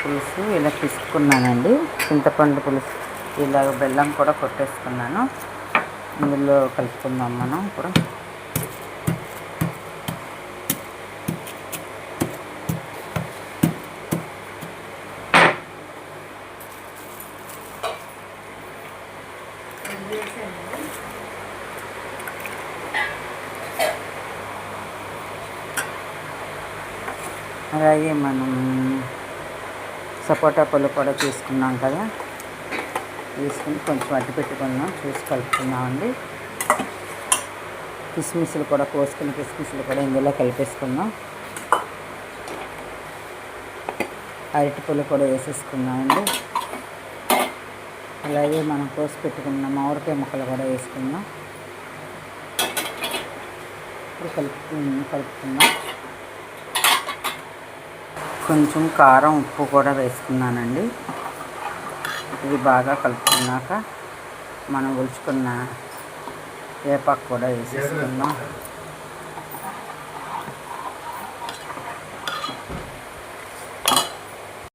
పులుసు ఇలా పిసుకున్నానండి. చింతపండు పులుసు ఇలాగ బెల్లం కూడా కొట్టేసుకున్నాను. ఇందులో కలుపుకుందాం మనం ఇప్పుడు. అలాగే మనం సపోటా పళ్ళు కూడా తీసుకున్నాం కదా, తీసుకుని కొంచెం అడ్డు పెట్టుకున్నాం, చూసి కలుపుకున్నామండి. కిస్మిస్లు కూడా కోసుకున్న కిస్మిస్లు కూడా ఇందులో కలిపేసుకుందాం. అరటిపళ్ళు కూడా వేసేసుకున్నామండి. అలాగే మనం కోసి పెట్టుకున్న మామిడికాయ ముక్కలు కూడా వేసుకుందాం. ఇప్పుడు కలుపుకుందాం. కొంచెం కారం ఉప్పు కూడా వేసుకున్నానండి. ఇది బాగా కలుపుకున్నాక మనం ఒలుచుకున్న వేపాకు కూడా వేసేసుకుందాం.